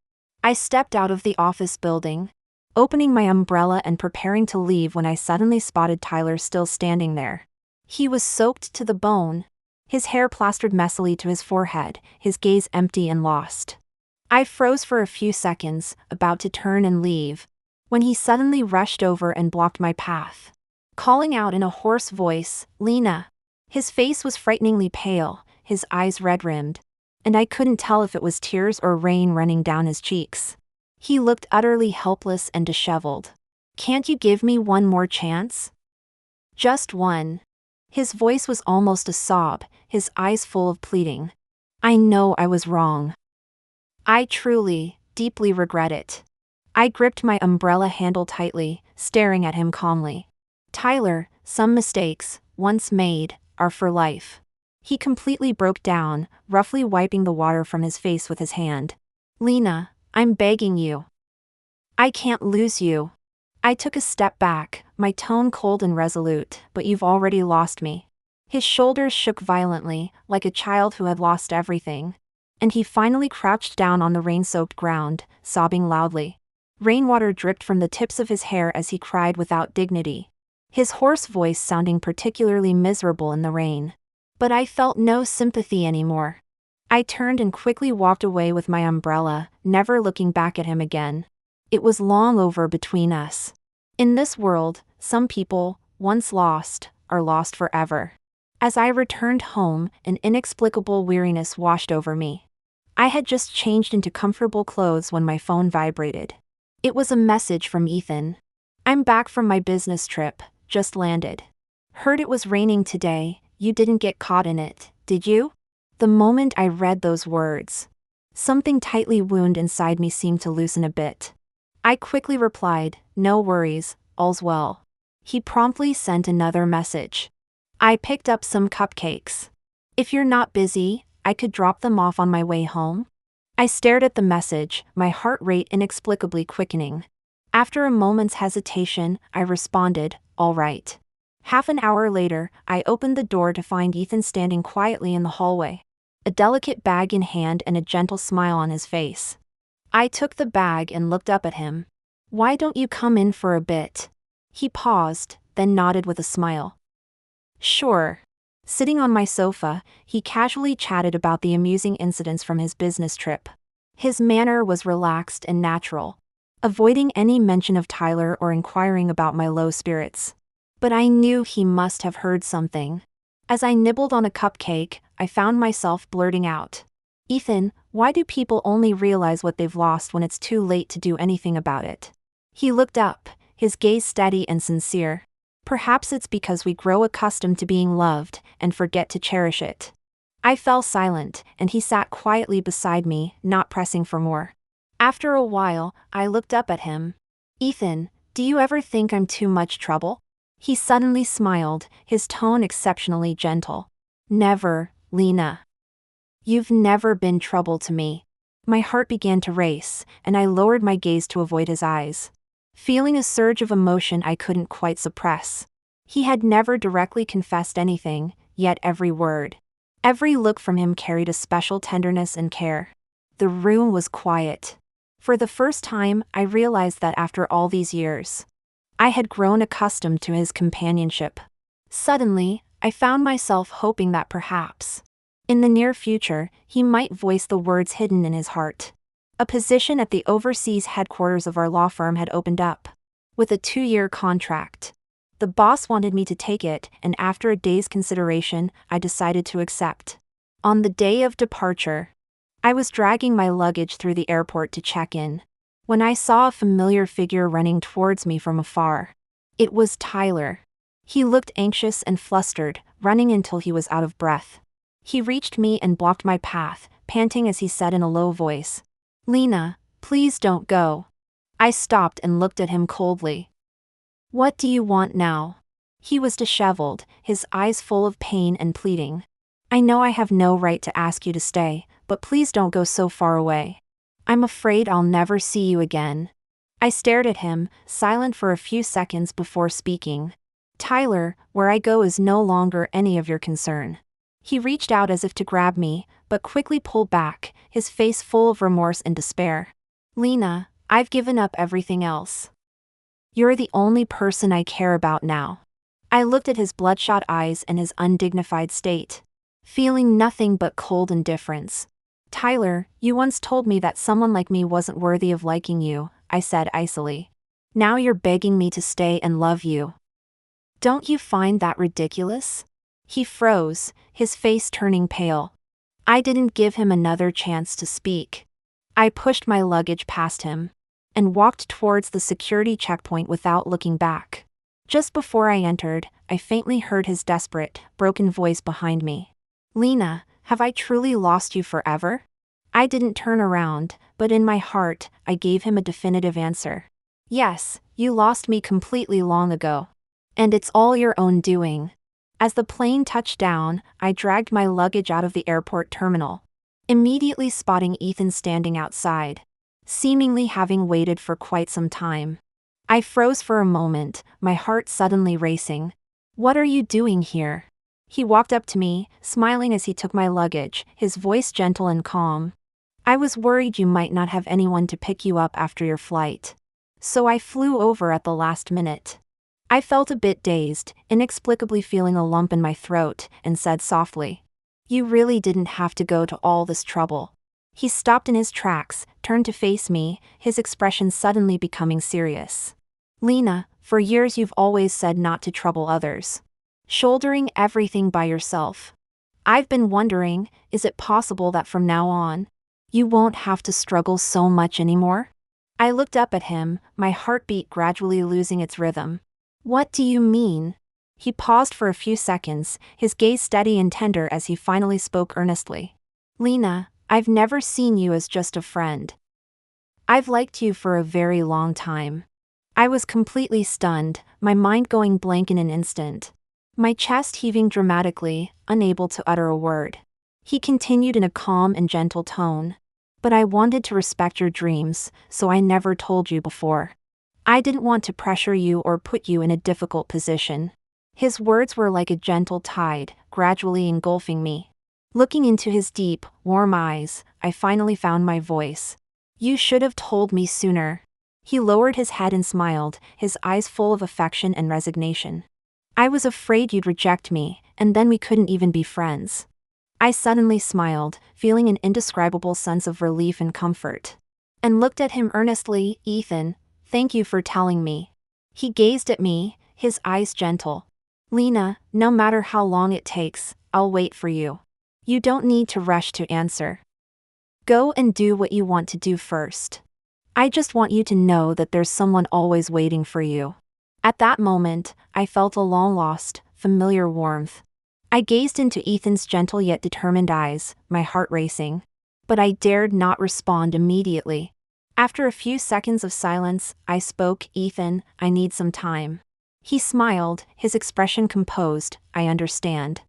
I stepped out of the office building, opening my umbrella and preparing to leave when I suddenly spotted Tyler still standing there. He was soaked to the bone, his hair plastered messily to his forehead, his gaze empty and lost. I froze for a few seconds, about to turn and leave, when he suddenly rushed over and blocked my path, calling out in a hoarse voice, "Lena." His face was frighteningly pale, his eyes red-rimmed, and I couldn't tell if it was tears or rain running down his cheeks. He looked utterly helpless and disheveled. "Can't you give me one more chance? Just one." His voice was almost a sob, his eyes full of pleading. I know I was wrong. I truly, deeply regret it. I gripped my umbrella handle tightly, staring at him calmly. Tyler, some mistakes, once made, are for life. He completely broke down, roughly wiping the water from his face with his hand. Lena, I'm begging you. I can't lose you. I took a step back, my tone cold and resolute, but you've already lost me. His shoulders shook violently, like a child who had lost everything. And he finally crouched down on the rain-soaked ground, sobbing loudly. Rainwater dripped from the tips of his hair as he cried without dignity, his hoarse voice sounding particularly miserable in the rain. But I felt no sympathy anymore. I turned and quickly walked away with my umbrella, never looking back at him again. It was long over between us. In this world, some people, once lost, are lost forever. As I returned home, an inexplicable weariness washed over me. I had just changed into comfortable clothes when my phone vibrated. It was a message from Ethan. I'm back from my business trip, just landed. Heard it was raining today, you didn't get caught in it, did you? The moment I read those words, something tightly wound inside me seemed to loosen a bit. I quickly replied, no worries, all's well. He promptly sent another message. I picked up some cupcakes. If you're not busy, I could drop them off on my way home. I stared at the message, my heart rate inexplicably quickening. After a moment's hesitation, I responded, all right. Half an hour later, I opened the door to find Ethan standing quietly in the hallway, a delicate bag in hand and a gentle smile on his face. I took the bag and looked up at him. Why don't you come in for a bit? He paused, then nodded with a smile. Sure. Sitting on my sofa, he casually chatted about the amusing incidents from his business trip. His manner was relaxed and natural, avoiding any mention of Tyler or inquiring about my low spirits. But I knew he must have heard something. As I nibbled on a cupcake, I found myself blurting out, Ethan, why do people only realize what they've lost when it's too late to do anything about it? He looked up, his gaze steady and sincere. Perhaps it's because we grow accustomed to being loved and forget to cherish it. I fell silent, and he sat quietly beside me, not pressing for more. After a while, I looked up at him. Ethan, do you ever think I'm too much trouble? He suddenly smiled, his tone exceptionally gentle. Never, Lena. You've never been trouble to me. My heart began to race, and I lowered my gaze to avoid his eyes, feeling a surge of emotion I couldn't quite suppress. He had never directly confessed anything, yet every word, every look from him carried a special tenderness and care. The room was quiet. For the first time, I realized that after all these years, I had grown accustomed to his companionship. Suddenly, I found myself hoping that perhaps, in the near future, he might voice the words hidden in his heart. A position at the overseas headquarters of our law firm had opened up, with a 2-year contract. The boss wanted me to take it, and after a day's consideration, I decided to accept. On the day of departure, I was dragging my luggage through the airport to check in, when I saw a familiar figure running towards me from afar. It was Tyler. He looked anxious and flustered, running until he was out of breath. He reached me and blocked my path, panting as he said in a low voice, Lena, please don't go. I stopped and looked at him coldly. What do you want now? He was disheveled, his eyes full of pain and pleading. I know I have no right to ask you to stay, but please don't go so far away. I'm afraid I'll never see you again. I stared at him, silent for a few seconds before speaking. Tyler, where I go is no longer any of your concern. He reached out as if to grab me, but quickly pulled back, his face full of remorse and despair. Lena, I've given up everything else. You're the only person I care about now. I looked at his bloodshot eyes and his undignified state, feeling nothing but cold indifference. Tyler, you once told me that someone like me wasn't worthy of liking you, I said icily. Now you're begging me to stay and love you. Don't you find that ridiculous? He froze, his face turning pale. I didn't give him another chance to speak. I pushed my luggage past him and walked towards the security checkpoint without looking back. Just before I entered, I faintly heard his desperate, broken voice behind me. Lena, have I truly lost you forever? I didn't turn around, but in my heart, I gave him a definitive answer. Yes, you lost me completely long ago. And it's all your own doing. As the plane touched down, I dragged my luggage out of the airport terminal, immediately spotting Ethan standing outside, seemingly having waited for quite some time. I froze for a moment, my heart suddenly racing. What are you doing here? He walked up to me, smiling as he took my luggage, his voice gentle and calm. I was worried you might not have anyone to pick you up after your flight. So I flew over at the last minute. I felt a bit dazed, inexplicably feeling a lump in my throat, and said softly, "You really didn't have to go to all this trouble." He stopped in his tracks, turned to face me, his expression suddenly becoming serious. "Lena, for years you've always said not to trouble others. Shouldering everything by yourself. I've been wondering, is it possible that from now on, you won't have to struggle so much anymore?" I looked up at him, my heartbeat gradually losing its rhythm. "What do you mean?" He paused for a few seconds, his gaze steady and tender as he finally spoke earnestly. "Lena, I've never seen you as just a friend. I've liked you for a very long time." I was completely stunned, my mind going blank in an instant. My chest heaving dramatically, unable to utter a word. He continued in a calm and gentle tone. "But I wanted to respect your dreams, so I never told you before. I didn't want to pressure you or put you in a difficult position." His words were like a gentle tide, gradually engulfing me. Looking into his deep, warm eyes, I finally found my voice. "You should have told me sooner." He lowered his head and smiled, his eyes full of affection and resignation. "I was afraid you'd reject me, and then we couldn't even be friends." I suddenly smiled, feeling an indescribable sense of relief and comfort. And looked at him earnestly. "Ethan, thank you for telling me." He gazed at me, his eyes gentle. "Lena, no matter how long it takes, I'll wait for you. You don't need to rush to answer. Go and do what you want to do first. I just want you to know that there's someone always waiting for you." At that moment, I felt a long-lost, familiar warmth. I gazed into Ethan's gentle yet determined eyes, my heart racing. But I dared not respond immediately. After a few seconds of silence, I spoke. "Ethan, I need some time." He smiled, his expression composed. "I understand.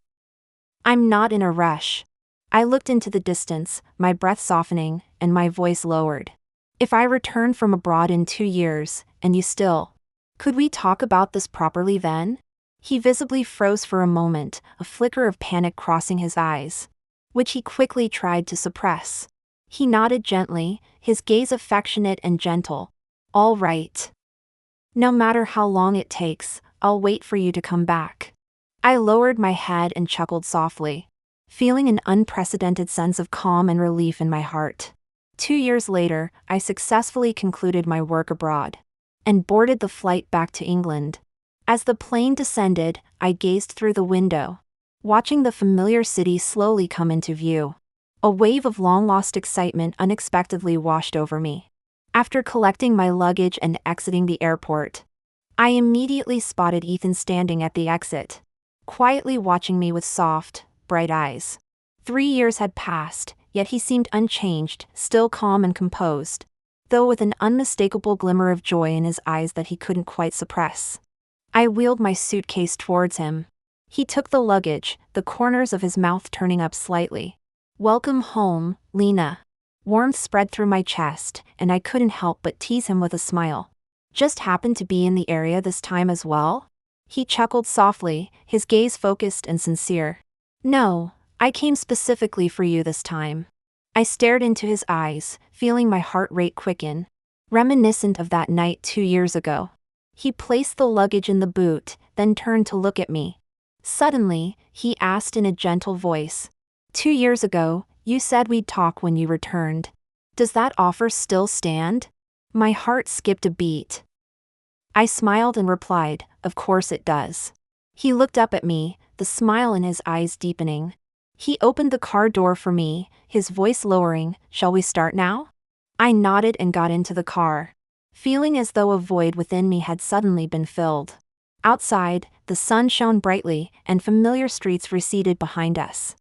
I'm not in a rush." I looked into the distance, my breath softening, and my voice lowered. "If I return from abroad in 2 years, and you still, could we talk about this properly then?" He visibly froze for a moment, a flicker of panic crossing his eyes, which he quickly tried to suppress. He nodded gently, his gaze affectionate and gentle. "All right. No matter how long it takes, I'll wait for you to come back." I lowered my head and chuckled softly, feeling an unprecedented sense of calm and relief in my heart. 2 years later, I successfully concluded my work abroad and boarded the flight back to England. As the plane descended, I gazed through the window, watching the familiar city slowly come into view. A wave of long-lost excitement unexpectedly washed over me. After collecting my luggage and exiting the airport, I immediately spotted Ethan standing at the exit, quietly watching me with soft, bright eyes. 3 years had passed, yet he seemed unchanged, still calm and composed, though with an unmistakable glimmer of joy in his eyes that he couldn't quite suppress. I wheeled my suitcase towards him. He took the luggage, the corners of his mouth turning up slightly. "Welcome home, Lena." Warmth spread through my chest, and I couldn't help but tease him with a smile. "Just happened to be in the area this time as well?" He chuckled softly, his gaze focused and sincere. "No, I came specifically for you this time." I stared into his eyes, feeling my heart rate quicken, reminiscent of that night 2 years ago. He placed the luggage in the boot, then turned to look at me. Suddenly, he asked in a gentle voice, "2 years ago, you said we'd talk when you returned. Does that offer still stand?" My heart skipped a beat. I smiled and replied, "Of course it does." He looked up at me, the smile in his eyes deepening. He opened the car door for me, his voice lowering. "Shall we start now?" I nodded and got into the car, feeling as though a void within me had suddenly been filled. Outside, the sun shone brightly, and familiar streets receded behind us.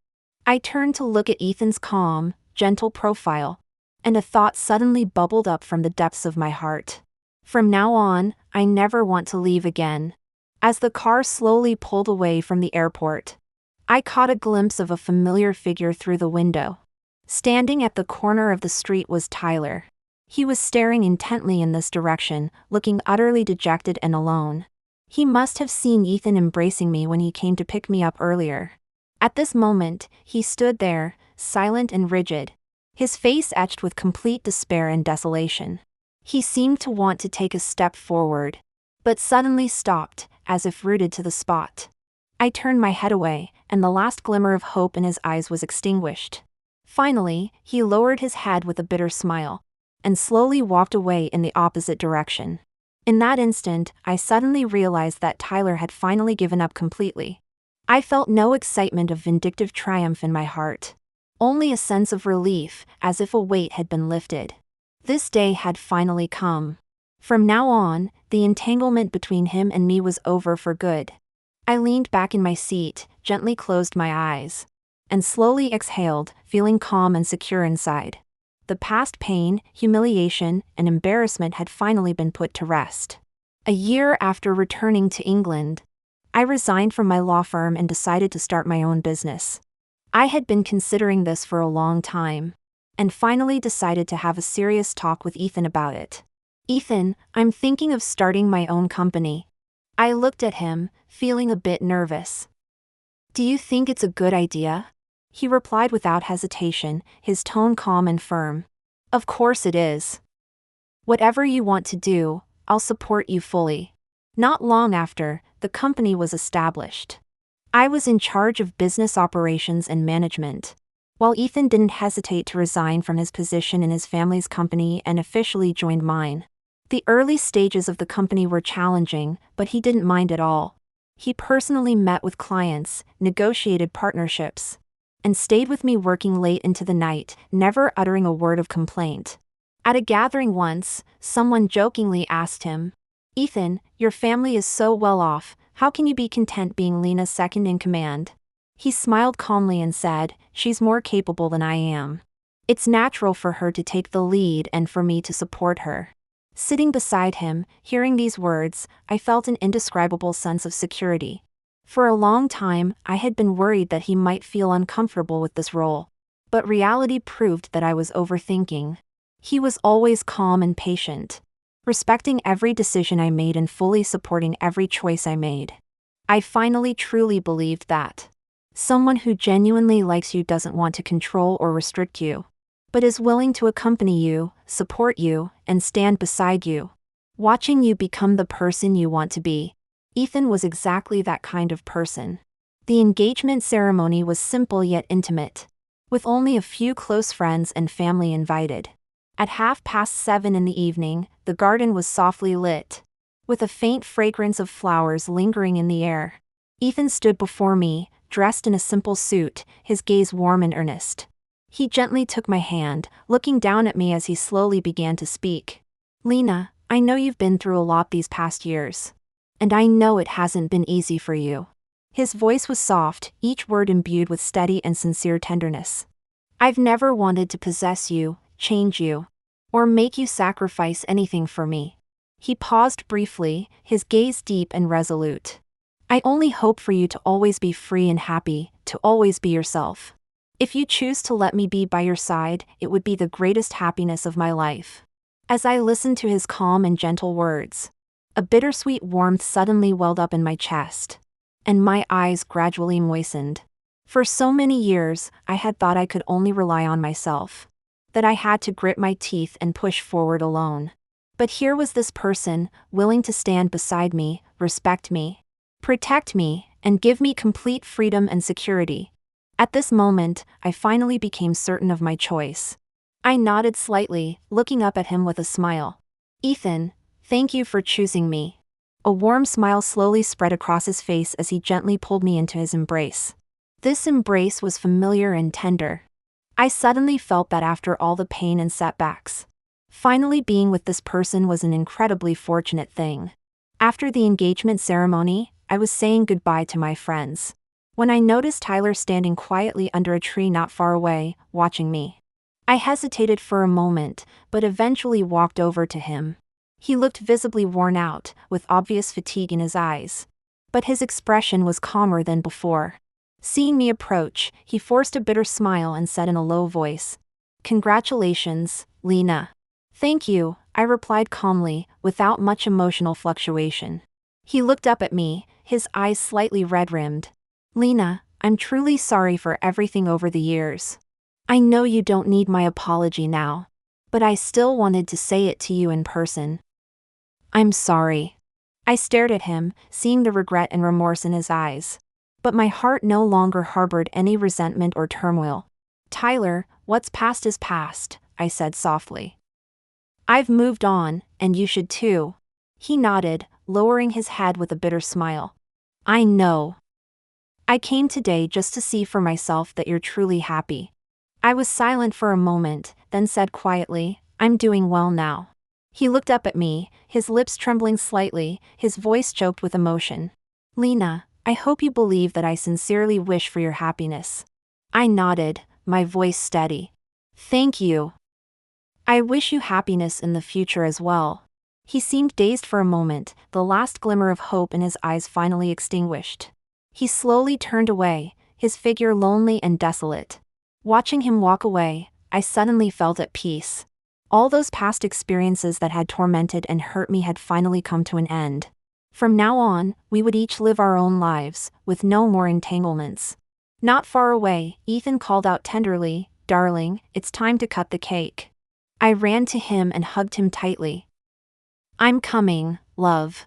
I turned to look at Ethan's calm, gentle profile. And a thought suddenly bubbled up from the depths of my heart. From now on, I never want to leave again. As the car slowly pulled away from the airport, I caught a glimpse of a familiar figure through the window. Standing at the corner of the street was Tyler. He was staring intently in this direction, looking utterly dejected and alone. He must have seen Ethan embracing me when he came to pick me up earlier. At this moment, he stood there, silent and rigid, his face etched with complete despair and desolation. He seemed to want to take a step forward, but suddenly stopped, as if rooted to the spot. I turned my head away, and the last glimmer of hope in his eyes was extinguished. Finally, he lowered his head with a bitter smile, and slowly walked away in the opposite direction. In that instant, I suddenly realized that Tyler had finally given up completely. I felt no excitement of vindictive triumph in my heart. Only a sense of relief, as if a weight had been lifted. This day had finally come. From now on, the entanglement between him and me was over for good. I leaned back in my seat, gently closed my eyes, and slowly exhaled, feeling calm and secure inside. The past pain, humiliation, and embarrassment had finally been put to rest. A year after returning to England, I resigned from my law firm and decided to start my own business. I had been considering this for a long time, and finally decided to have a serious talk with Ethan about it. "Ethan, I'm thinking of starting my own company." I looked at him, feeling a bit nervous. "Do you think it's a good idea?" He replied without hesitation, his tone calm and firm. "Of course it is. Whatever you want to do, I'll support you fully." Not long after, the company was established. I was in charge of business operations and management, while Ethan didn't hesitate to resign from his position in his family's company and officially joined mine. The early stages of the company were challenging, but he didn't mind at all. He personally met with clients, negotiated partnerships, and stayed with me working late into the night, never uttering a word of complaint. At a gathering once, someone jokingly asked him, "Ethan, your family is so well off, how can you be content being Lena's second in command?" He smiled calmly and said, "She's more capable than I am. It's natural for her to take the lead and for me to support her." Sitting beside him, hearing these words, I felt an indescribable sense of security. For a long time, I had been worried that he might feel uncomfortable with this role. But reality proved that I was overthinking. He was always calm and patient, respecting every decision I made and fully supporting every choice I made. I finally truly believed that someone who genuinely likes you doesn't want to control or restrict you, but is willing to accompany you, support you, and stand beside you, watching you become the person you want to be. Ethan was exactly that kind of person. The engagement ceremony was simple yet intimate, with only a few close friends and family invited. At 7:30 in the evening, the garden was softly lit, with a faint fragrance of flowers lingering in the air. Ethan stood before me, dressed in a simple suit, his gaze warm and earnest. He gently took my hand, looking down at me as he slowly began to speak. "Lena, I know you've been through a lot these past years. And I know it hasn't been easy for you." His voice was soft, each word imbued with steady and sincere tenderness. "I've never wanted to possess you, change you, or make you sacrifice anything for me." He paused briefly, his gaze deep and resolute. "I only hope for you to always be free and happy, to always be yourself. If you choose to let me be by your side, it would be the greatest happiness of my life." As I listened to his calm and gentle words, a bittersweet warmth suddenly welled up in my chest, and my eyes gradually moistened. For so many years, I had thought I could only rely on myself, that I had to grit my teeth and push forward alone. But here was this person, willing to stand beside me, respect me, protect me, and give me complete freedom and security. At this moment, I finally became certain of my choice. I nodded slightly, looking up at him with a smile. "Ethan, thank you for choosing me." A warm smile slowly spread across his face as he gently pulled me into his embrace. This embrace was familiar and tender. I suddenly felt that after all the pain and setbacks, finally being with this person was an incredibly fortunate thing. After the engagement ceremony, I was saying goodbye to my friends, when I noticed Tyler standing quietly under a tree not far away, watching me. I hesitated for a moment, but eventually walked over to him. He looked visibly worn out, with obvious fatigue in his eyes. But his expression was calmer than before. Seeing me approach, he forced a bitter smile and said in a low voice, "Congratulations, Lena." "Thank you," I replied calmly, without much emotional fluctuation. He looked up at me, his eyes slightly red-rimmed. "Lena, I'm truly sorry for everything over the years. I know you don't need my apology now, but I still wanted to say it to you in person." "I'm sorry." I stared at him, seeing the regret and remorse in his eyes. But my heart no longer harbored any resentment or turmoil. "Tyler, what's past is past," I said softly. "I've moved on, and you should too." He nodded, lowering his head with a bitter smile. "I know. I came today just to see for myself that you're truly happy." I was silent for a moment, then said quietly, "I'm doing well now." He looked up at me, his lips trembling slightly, his voice choked with emotion. "Lena, I hope you believe that I sincerely wish for your happiness." I nodded, my voice steady. "Thank you. I wish you happiness in the future as well." He seemed dazed for a moment, the last glimmer of hope in his eyes finally extinguished. He slowly turned away, his figure lonely and desolate. Watching him walk away, I suddenly felt at peace. All those past experiences that had tormented and hurt me had finally come to an end. From now on, we would each live our own lives, with no more entanglements. Not far away, Ethan called out tenderly, "Darling, it's time to cut the cake." I ran to him and hugged him tightly. "I'm coming, love."